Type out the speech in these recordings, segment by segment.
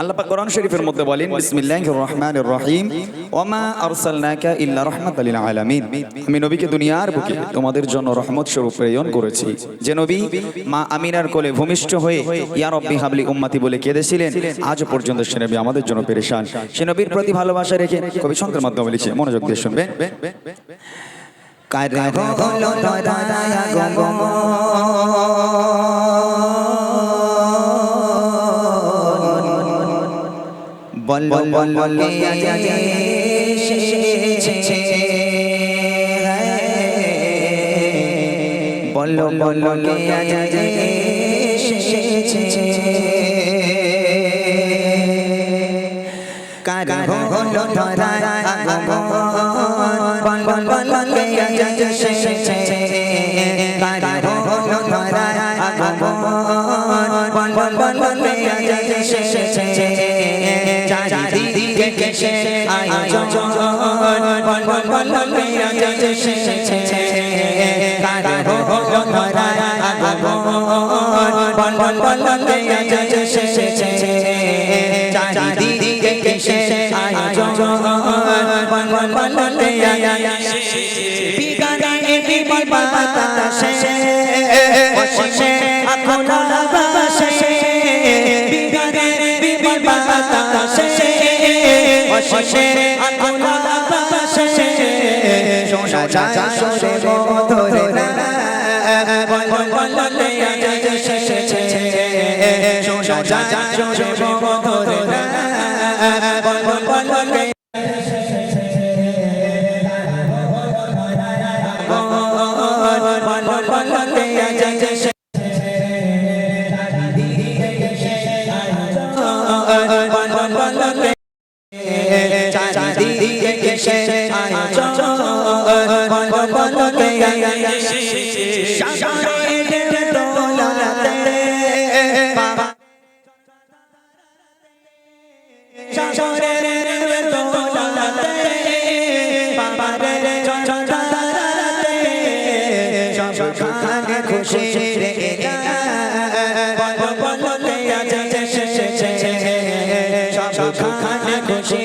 আল্লাহ পাক কোরআন শরীফের মধ্যে বলেন বিসমিল্লাহির রহমানির রহিম ওমা আরসালনাকা ইল্লা রাহমাতাল লিল আলামিন। আমি নবীকে দুনিয়ার বুকে তোমাদের জন্য রহমত স্বরূপ প্রেরণ করেছি। যে নবী মা আমিনার কোলে ভূমিষ্ঠ হয়ে ইয়া রব্বি হাবলি উম্মতি বলে কেঁদেছিলেন, আজ পর্যন্ত সে নবী আমাদের জন্য পেরেশান। সে নবীর প্রতি ভালোবাসা রেখে কবি ছন্দের মাধ্যমে লিখছে, মনোযোগ দিয়ে শুনবেন। কারে হলো দয়া গো বল বল কে আজে বল বল কে আজে কারে হলো দয়া গো বল বল কে আজে কারে হলো দয়া গো বল বল কে আজে कैसे आया जो बन बन बन के जैसे कारा हो धरा आगो बन बन बन के जैसे चांदी के कैसे आया जो बन बन बन के बिगाड़े की बात से से अकोला से बिगाड़े की बात से বসে আকুলা বসে সোনা যায় সোরে ধরে না বল বল লে আজে সোনা যায় সোরে ধরে না বল বল লে বল বল লে আজে चांदी के कैसे आया जो बन बन के शागारे के डोलाते बाबा शागारे के डोलाते बाबा रे चंचलाते सब खाने खुशी रे बन बन के आजे सब खाने खुशी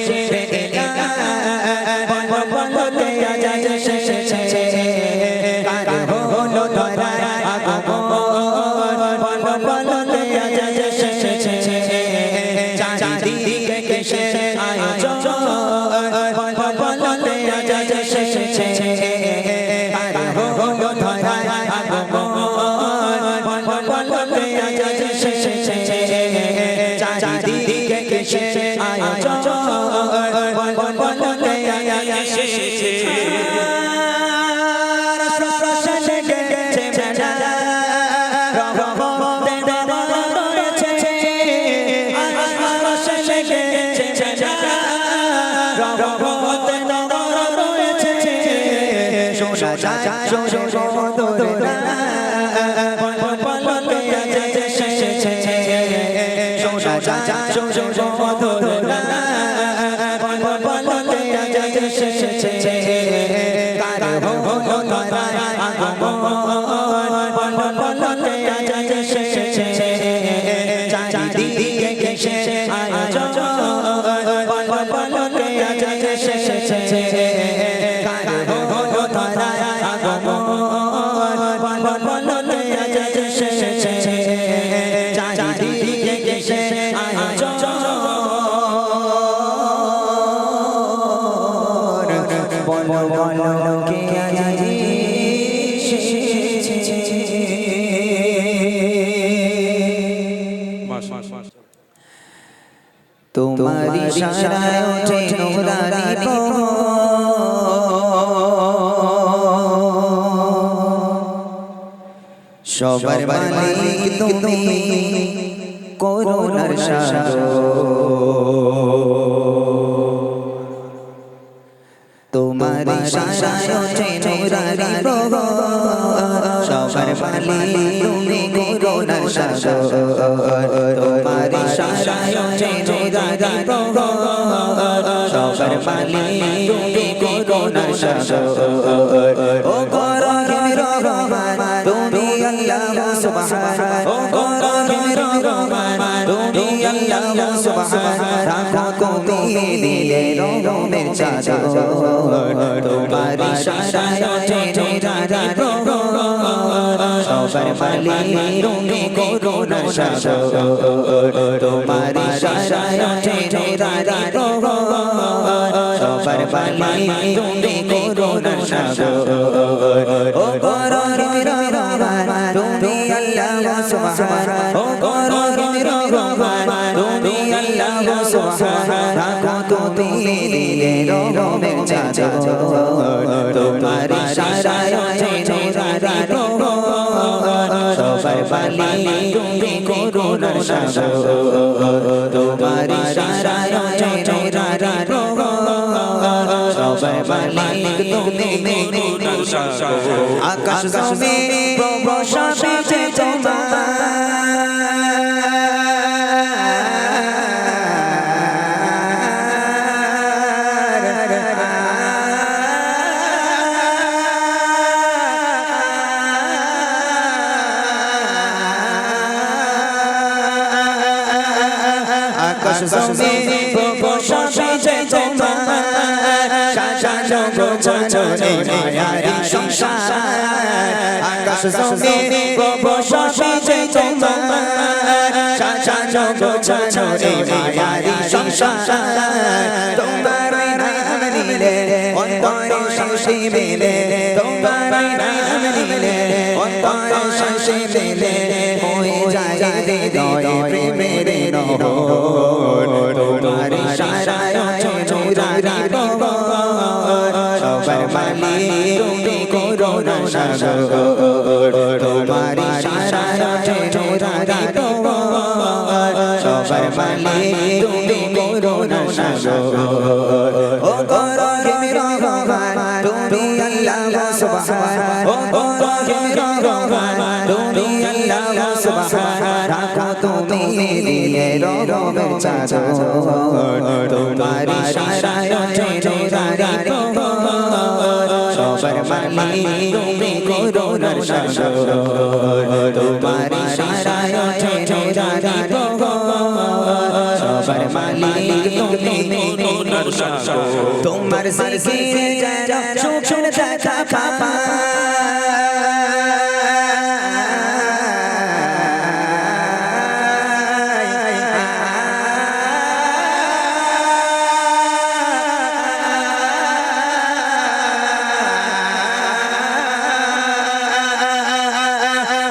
तुम्हारी इशाराएं उठे नूरानी को সবার মালিক তুমি করুণার সাগর তোমার ইশারায় ওঠে নূরানি প্রভু সবার মালিক তুমি করুণার সাগর তোমার ইশারায় ওঠে নূরানি প্রভু সবার মালিক তুমি করুণার সাগর ও করুণার রহমান তুমি আল্লাহ সুবহান ও করুণার রহমান তুমি আল্লাহ সুবহান রাখো তুমি দিয়ে রোমের চাদর তোমার ইশারায় চেনে রাজি প্রহর সবার মালিক তুমি করুণা সাগর তোমার ইশারায় চেনে রাজি প্রহর সবার মালিক তুমি করুণা সাগর ও করুণার রহমান তুমি আল্লাহ সুবহান ও করুণার রহমান তুমি আল্লাহ সুবহান রাখো তুমি দিলে রোমের চাদর তোমার ইশারায় চেনে রাজি প্রহর সবার মালিক তুমি করুণা সাগর তোমার ইশারায় চেনে রাজি প্রহর সবার মালিক তুমি করুণা সাগর আকাশ জমিন প্রভু সবে তোমার আকাশ জমিন প্রভু সবে তোমার সাজানো গোছানো মায়ারি সংসার আকাশ জমিন প্রভু সবে তোমার সাজানো গোছানো মায়ারি সংসার তোমার নাম নিলে অন্তরে শান্তি মেলে তোমার নাম নিলে অন্তরে শান্তি মেলে হয়ে যায় হৃদয় প্রেমের নহর তোমার ইশারায় চেনে রাজি প্রহর সবার মালিক তুমি করুণা সাগর তোমার ইশারায় চেনে রাজি প্রহর সবার মালিক তুমি করুণা সাগর ও করুণার রহমান তুমি আল্লাহ সুবহান ও করুণার রহমান তুমি আল্লাহ সুবহান রাখো তুমি দিলে রোমের চাদর তোমার ইশারায় চেনে রাজি প্রহর সবার মালিক তুমি করুণা সাগর তোমার ইশারায় চেনে রাজি প্রহর সবার মালিক তুমি করুণা সাগর তোমার জিকিরে যারা সুখের দেখা পায়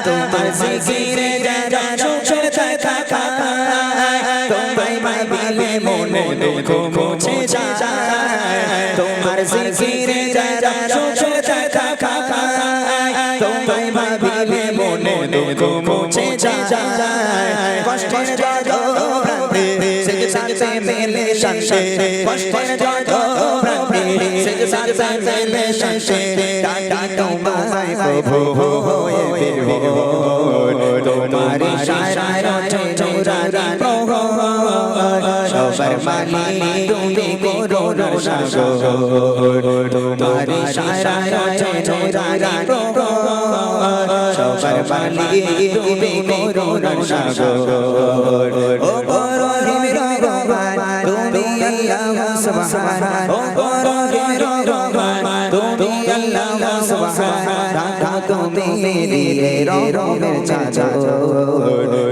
তোমার জিকিরে যারা সুখের দেখা পায় তোমায় ভাবিলে মনে দুঃখ মুছে যায় তোমার জিকিরে যারা সুখের দেখা পায় তোমায় ভাবিলে মনে দুঃখ মুছে যায় কষ্টের যত প্রান্তে সে সাথে মেলে শান্তি কষ্টের যত প্রান্তে সে সাথে মেলে শান্তি টাটা তোমায় প্রভু হয়ে তোমার ইশারায় চেনে রাজি প্রহর সবার মালিক তুমি করুণা সাগর তোমার ইশারায় চেনে রাজি প্রহর সবার মালিক তুমি করুণা সাগর ও করুণার রহমান তুমি আল্লাহ সুবহান ও করুণার রহমান তুমি আল্লাহ সুবহান রাখো তুমি দিলে রোমের চাদর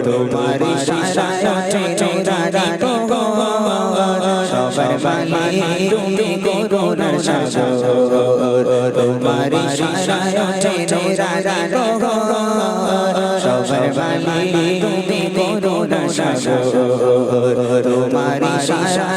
তোমার ইশারায় চেনে রাজি প্রহর সবার মালিক তুমি করুণা সাগর তোমার ইশারায় চেনে রাজি প্রহর সবার মালিক তুমি করুণা সাগর তোমার ইশারায়